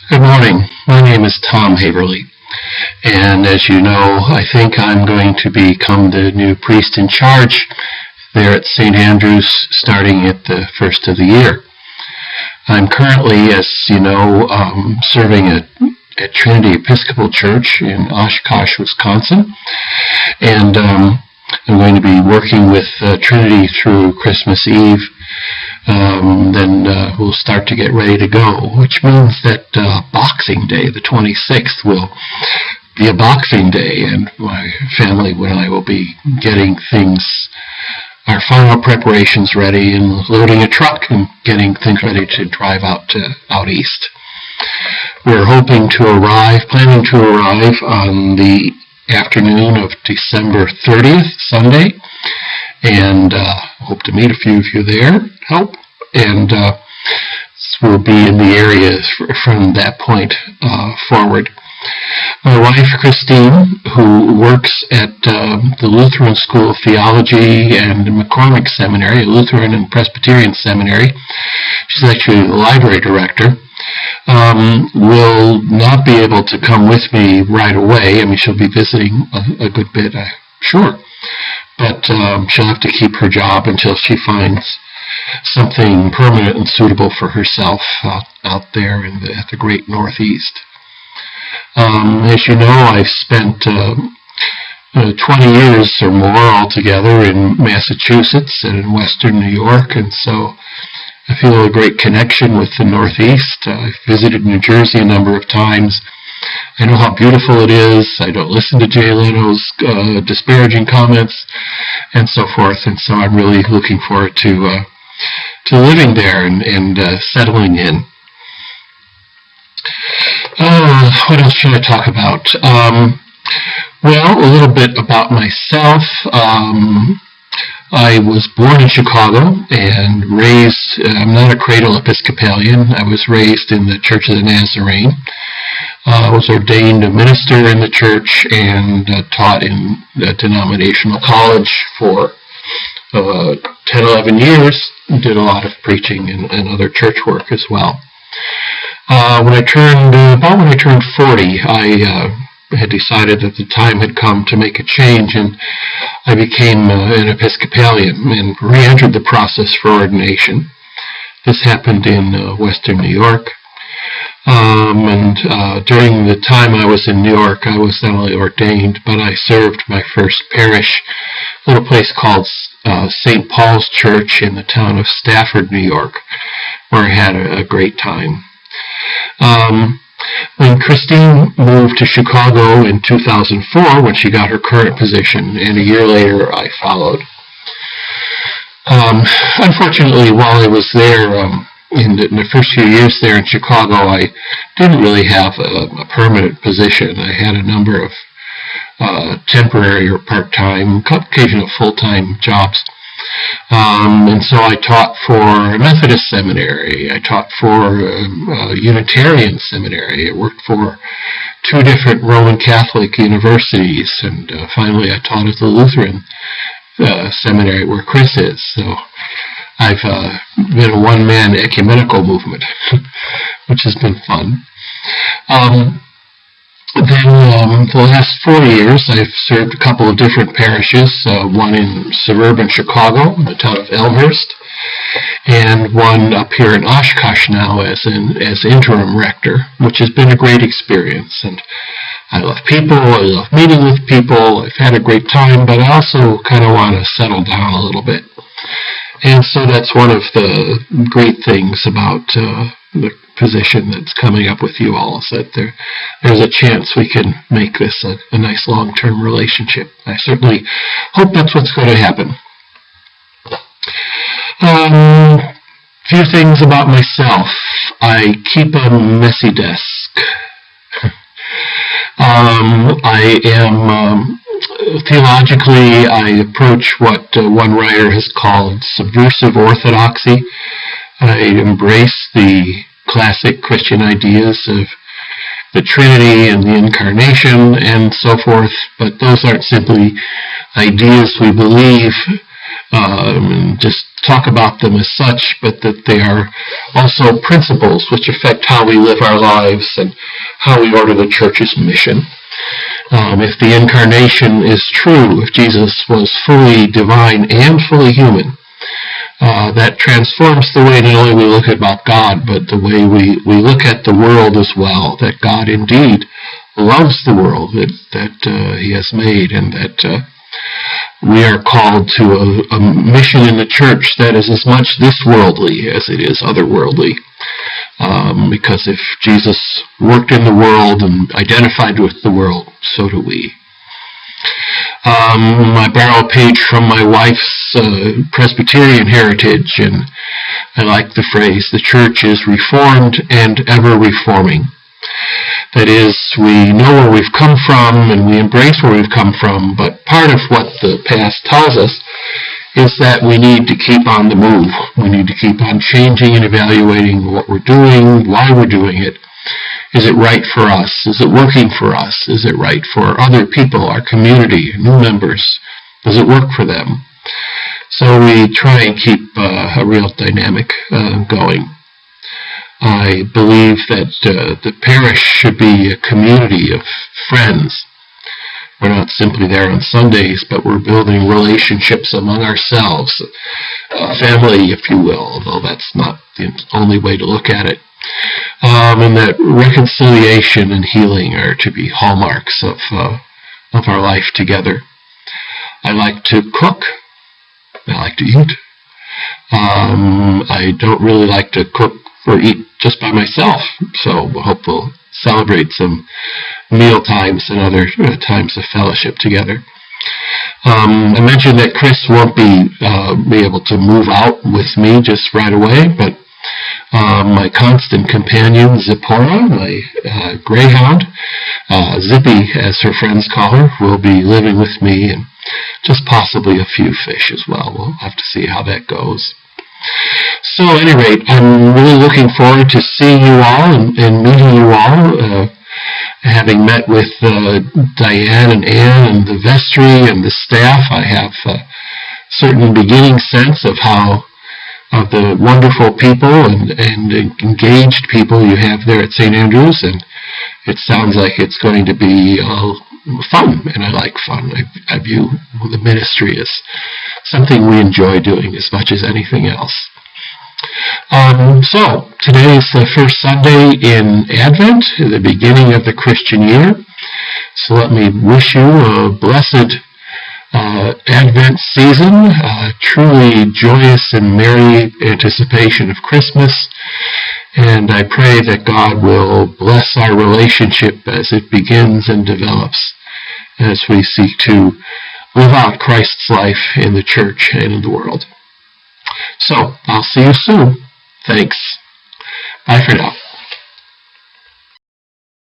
Good morning. My name is Tom Haverly, and as you know, I think I'm going to become the new priest in charge there at St. Andrew's starting at the first of the year. I'm currently, as you know, serving at Trinity Episcopal Church in Oshkosh, Wisconsin, and I'm going to be working with Trinity through Christmas Eve. Then we'll start to get ready to go, which means that Boxing Day, the 26th, will be a Boxing Day, and my family and I will be getting our final preparations ready and loading a truck and getting things ready to drive out east. We're planning to arrive on the afternoon of December 30th, Sunday, and hope to meet a few of you there, and we'll be in the area from that point forward. My wife, Christine, who works at the Lutheran School of Theology and McCormick Seminary, a Lutheran and Presbyterian seminary, she's actually the library director, will not be able to come with me right away. I mean, she'll be visiting a good bit, I'm sure. But she'll have to keep her job until she finds something permanent and suitable for herself out there at the great Northeast. As you know, I've spent 20 years or more altogether in Massachusetts and in Western New York, and so I feel a great connection with the Northeast. I've visited New Jersey a number of times. I know how beautiful it is. I don't listen to Jay Leno's disparaging comments and so forth, and so I'm really looking forward to living there and settling in. What else should I talk about? Well, a little bit about myself. I was born in Chicago and raised, I'm not a cradle Episcopalian. I was raised in the Church of the Nazarene. I was ordained a minister in the church and taught in a denominational college for 10, 11 years. Did a lot of preaching and other church work as well. When I turned 40, I had decided that the time had come to make a change, and I became an Episcopalian and re-entered the process for ordination. This happened in Western New York. During the time I was in New York, I was not only ordained, but I served my first parish, a little place called St. Paul's Church in the town of Stafford, New York, where I had a great time. When Christine moved to Chicago in 2004, when she got her current position, and a year later I followed. Unfortunately, while I was there, in the first few years there in Chicago, I didn't really have a permanent position. I had a number of temporary or part-time, occasional full-time jobs. And so I taught for a Methodist seminary. I taught for a Unitarian seminary. I worked for 2 different Roman Catholic universities. And finally I taught at the Lutheran seminary where Chris is. So I've been a one-man ecumenical movement, which has been fun. Then the last 4 years, I've served a couple of different parishes, one in suburban Chicago, in the town of Elmhurst, and one up here in Oshkosh now as interim rector, which has been a great experience. And I love people, I love meeting with people, I've had a great time, but I also kind of want to settle down a little bit. And so that's one of the great things about the position that's coming up with you all, is that there's a chance we can make this a nice long-term relationship. I certainly hope that's what's going to happen. Few things about myself. I keep a messy desk. I am theologically, I approach what one writer has called subversive orthodoxy. I embrace the classic Christian ideas of the Trinity and the Incarnation and so forth, but those aren't simply ideas we believe. and just talk about them as such, but that they are also principles which affect how we live our lives and how we order the church's mission. If the incarnation is true, if Jesus was fully divine and fully human, that transforms the way not only we look about God, but the way we look at the world as well, that God indeed loves the world that he has made, and that we are called to a mission in the church that is as much this worldly as it is otherworldly. Because if Jesus worked in the world and identified with the world, so do we. I borrow a page from my wife's Presbyterian heritage, and I like the phrase, the church is reformed and ever reforming. That is, we know where we've come from and we embrace where we've come from, but part of what the past tells us is that we need to keep on the move. We need to keep on changing and evaluating what we're doing, why we're doing it. Is it right for us? Is it working for us? Is it right for other people, our community, new members? Does it work for them? So we try and keep a real dynamic going. I believe that the parish should be a community of friends. We're not simply there on Sundays, but we're building relationships among ourselves, family, if you will, although that's not the only way to look at it. And that reconciliation and healing are to be hallmarks of our life together. I like to cook. I like to eat. I don't really like to cook or eat just by myself, so I hope we'll celebrate some meal times and other times of fellowship together. I mentioned that Chris won't be able to move out with me just right away, but my constant companion, Zipporah, my greyhound, Zippy, as her friends call her, will be living with me, and just possibly a few fish as well. We'll have to see how that goes. So at any rate, I'm really looking forward to seeing you all and meeting you all. Having met with Diane and Ann and the vestry and the staff, I have a certain beginning sense of the wonderful people and engaged people you have there at St. Andrews, and it sounds like it's going to be fun, and I like fun. I view the ministry as something we enjoy doing as much as anything else. So, today is the first Sunday in Advent, the beginning of the Christian year. So let me wish you a blessed Advent season, truly joyous and merry anticipation of Christmas. And I pray that God will bless our relationship as it begins and develops, as we seek to live out Christ's life in the church and in the world. So, I'll see you soon. Thanks. Bye for now.